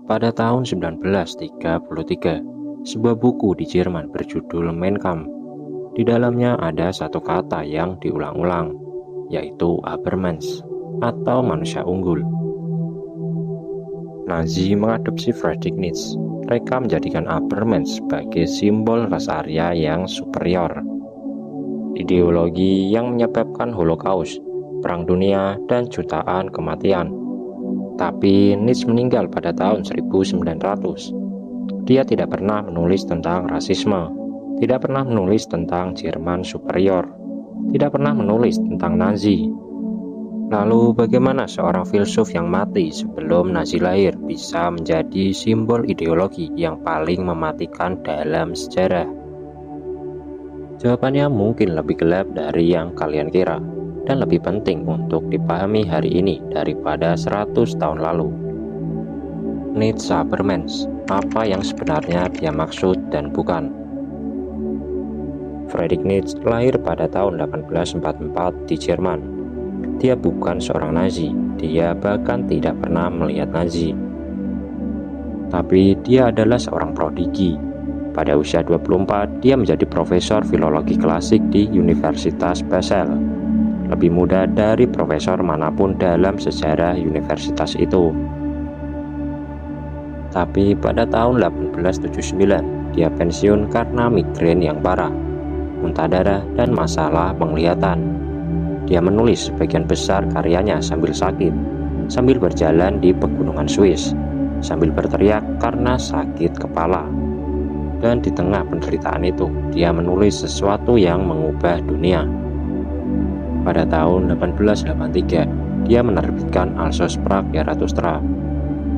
Pada tahun 1933, sebuah buku di Jerman berjudul Mein Kampf. Di dalamnya ada satu kata yang diulang-ulang, yaitu Übermensch atau manusia unggul. Nazi mengadopsi Friedrich Nietzsche. Mereka menjadikan Übermensch sebagai simbol ras Arya yang superior. Ideologi yang menyebabkan Holocaust, Perang Dunia, dan jutaan kematian. Tapi Nietzsche meninggal pada tahun 1900. Dia tidak pernah menulis tentang rasisme, tidak pernah menulis tentang Jerman superior, tidak pernah menulis tentang Nazi. Lalu bagaimana seorang filsuf yang mati sebelum Nazi lahir bisa menjadi simbol ideologi yang paling mematikan dalam sejarah? Jawabannya mungkin lebih gelap dari yang kalian kira, dan lebih penting untuk dipahami hari ini daripada 100 tahun lalu. Nietzsche Übermensch, apa yang sebenarnya dia maksud dan bukan. Friedrich Nietzsche lahir pada tahun 1844 di Jerman. Dia bukan seorang Nazi, dia bahkan tidak pernah melihat Nazi. Tapi dia adalah seorang prodigi. Pada usia 24, dia menjadi profesor filologi klasik di Universitas Basel. Lebih muda dari profesor manapun dalam sejarah universitas itu. Tapi pada tahun 1879, dia pensiun karena migrain yang parah, muntah darah, dan masalah penglihatan. Dia menulis sebagian besar karyanya sambil sakit, sambil berjalan di pegunungan Swiss, sambil berteriak karena sakit kepala. Dan di tengah penderitaan itu, dia menulis sesuatu yang mengubah dunia. Pada tahun 1883, dia menerbitkan Also sprach Zarathustra,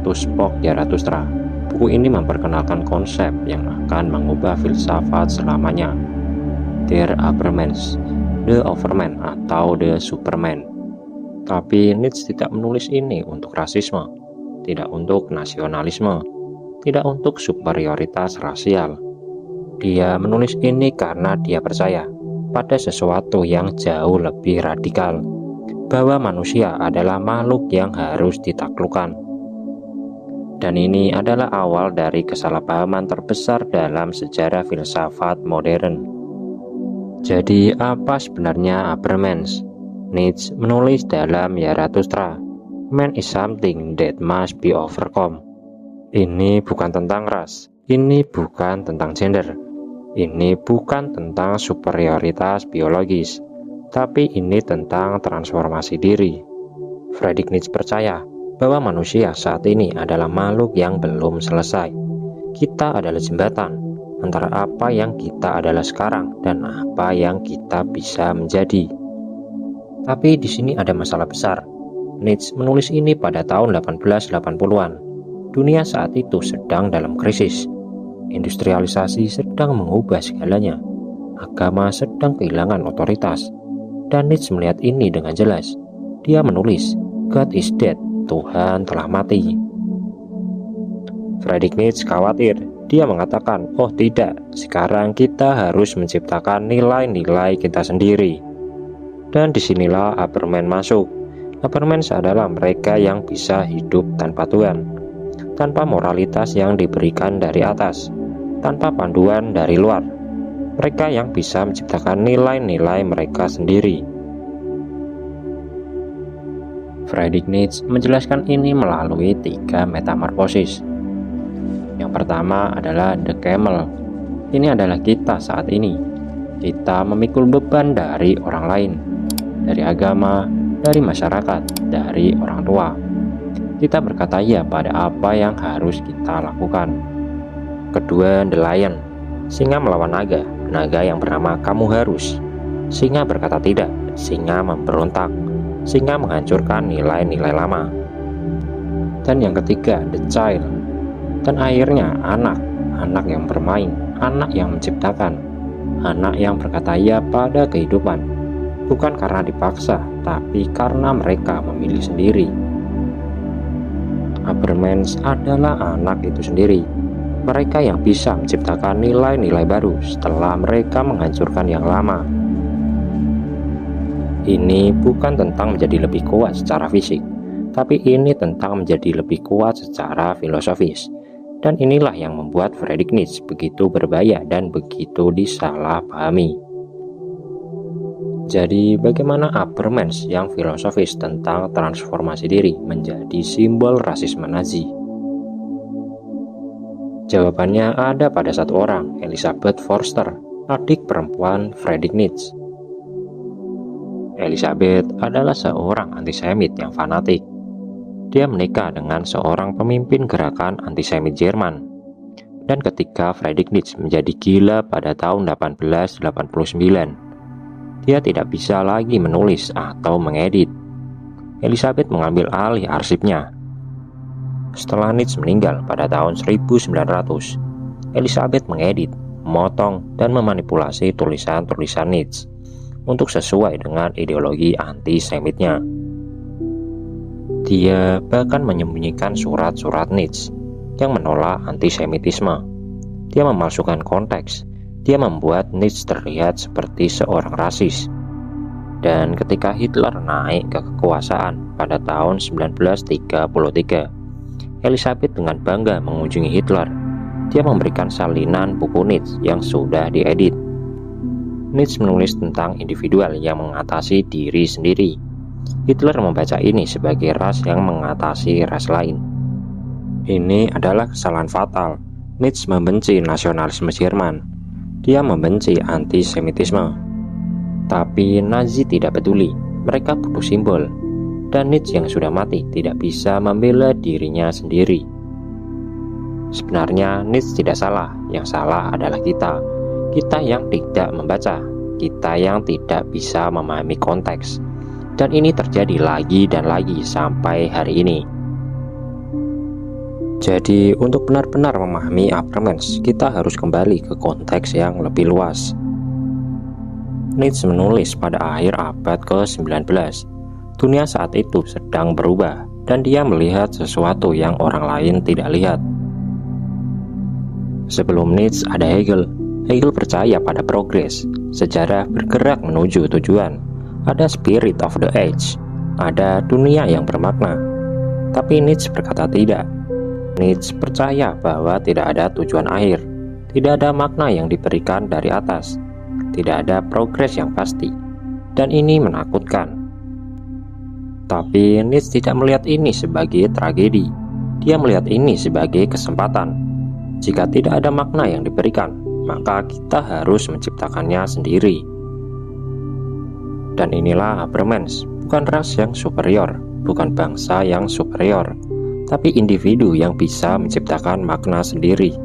Tuspok Zarathustra. Buku ini memperkenalkan konsep yang akan mengubah filsafat selamanya. Der Übermensch, The Overman atau The Superman. Tapi Nietzsche tidak menulis ini untuk rasisme, tidak untuk nasionalisme, tidak untuk superioritas rasial. Dia menulis ini karena dia percaya pada sesuatu yang jauh lebih radikal, bahwa manusia adalah makhluk yang harus ditaklukkan. Dan ini adalah awal dari kesalahpahaman terbesar dalam sejarah filsafat modern. Jadi apa sebenarnya Übermensch? Nietzsche menulis dalam Zarathustra, Man is something that must be overcome. Ini bukan tentang ras, ini bukan tentang gender, ini bukan tentang superioritas biologis, tapi ini tentang transformasi diri. Friedrich Nietzsche percaya bahwa manusia saat ini adalah makhluk yang belum selesai. Kita adalah jembatan antara apa yang kita adalah sekarang dan apa yang kita bisa menjadi. Tapi di sini ada masalah besar. Nietzsche menulis ini pada tahun 1880-an. Dunia saat itu sedang dalam krisis. Industrialisasi sedang mengubah segalanya. Agama sedang kehilangan otoritas. Dan Nietzsche melihat ini dengan jelas. Dia menulis, God is dead, Tuhan telah mati. Friedrich Nietzsche khawatir. Dia mengatakan, oh tidak, sekarang kita harus menciptakan nilai-nilai kita sendiri. Dan disinilah Übermensch masuk. Übermensch adalah mereka yang bisa hidup tanpa Tuhan, tanpa moralitas yang diberikan dari atas, tanpa panduan dari luar. Mereka yang bisa menciptakan nilai-nilai mereka sendiri. Friedrich Nietzsche menjelaskan ini melalui 3 metamorfosis. Yang pertama adalah the camel. Ini adalah kita saat ini. Kita memikul beban dari orang lain, dari agama, dari masyarakat, dari orang tua. Kita berkata ya pada apa yang harus kita lakukan. Kedua, the lion. Singa melawan naga, naga yang bernama kamu harus. Singa berkata tidak, singa memberontak. Singa menghancurkan nilai-nilai lama. Dan yang ketiga, the child. Dan akhirnya anak, anak yang bermain, anak yang menciptakan, anak yang berkata ya pada kehidupan. Bukan karena dipaksa, tapi karena mereka memilih sendiri. Übermensch adalah anak itu sendiri. Mereka yang bisa menciptakan nilai-nilai baru setelah mereka menghancurkan yang lama. Ini bukan tentang menjadi lebih kuat secara fisik, tapi ini tentang menjadi lebih kuat secara filosofis. Dan inilah yang membuat Friedrich Nietzsche begitu berbahaya dan begitu disalahpahami. Jadi bagaimana Habermas yang filosofis tentang transformasi diri menjadi simbol rasisme Nazi? Jawabannya ada pada satu orang, Elisabeth Forster, adik perempuan Friedrich Nietzsche. Elisabeth adalah seorang antisemit yang fanatik. Dia menikah dengan seorang pemimpin gerakan antisemit Jerman. Dan ketika Friedrich Nietzsche menjadi gila pada tahun 1889, dia tidak bisa lagi menulis atau mengedit. Elisabeth mengambil alih arsipnya. Setelah Nietzsche meninggal pada tahun 1900, Elisabeth mengedit, memotong, dan memanipulasi tulisan-tulisan Nietzsche untuk sesuai dengan ideologi antisemitnya. Dia bahkan menyembunyikan surat-surat Nietzsche yang menolak antisemitisme. Dia memalsukan konteks. Dia membuat Nietzsche terlihat seperti seorang rasis. Dan ketika Hitler naik ke kekuasaan pada tahun 1933, Elisabeth dengan bangga mengunjungi Hitler. Dia memberikan salinan buku Nietzsche yang sudah diedit. Nietzsche menulis tentang individual yang mengatasi diri sendiri. Hitler membaca ini sebagai ras yang mengatasi ras lain. Ini adalah kesalahan fatal. Nietzsche membenci nasionalisme Jerman. Dia membenci antisemitisme. Tapi Nazi tidak peduli. Mereka butuh simbol. Dan Nietzsche yang sudah mati tidak bisa membela dirinya sendiri. Sebenarnya Nietzsche tidak salah. Yang salah adalah kita. Kita yang tidak membaca. Kita yang tidak bisa memahami konteks. Dan ini terjadi lagi dan lagi sampai hari ini. Jadi untuk benar-benar memahami Habermas, kita harus kembali ke konteks yang lebih luas. Nietzsche menulis pada akhir abad ke-19. Dunia saat itu sedang berubah, dan dia melihat sesuatu yang orang lain tidak lihat. Sebelum Nietzsche ada Hegel. Hegel percaya pada progres, sejarah bergerak menuju tujuan. Ada spirit of the age, ada dunia yang bermakna. Tapi Nietzsche berkata tidak. Nietzsche percaya bahwa tidak ada tujuan akhir, tidak ada makna yang diberikan dari atas, tidak ada progres yang pasti, dan ini menakutkan. Tapi Nietzsche tidak melihat ini sebagai tragedi. Dia melihat ini sebagai kesempatan. Jika tidak ada makna yang diberikan, maka kita harus menciptakannya sendiri. Dan inilah Habermas, bukan ras yang superior, bukan bangsa yang superior, tapi individu yang bisa menciptakan makna sendiri.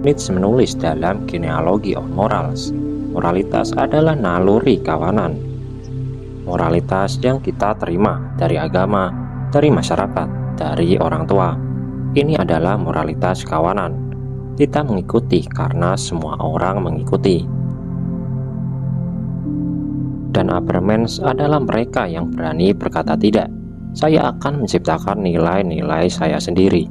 Nietzsche menulis dalam Genealogy of Morals, moralitas adalah naluri kawanan. Moralitas yang kita terima dari agama, dari masyarakat, dari orang tua. Ini adalah moralitas kawanan. Kita mengikuti karena semua orang mengikuti. Dan Habermas adalah mereka yang berani berkata tidak. Saya akan menciptakan nilai-nilai saya sendiri.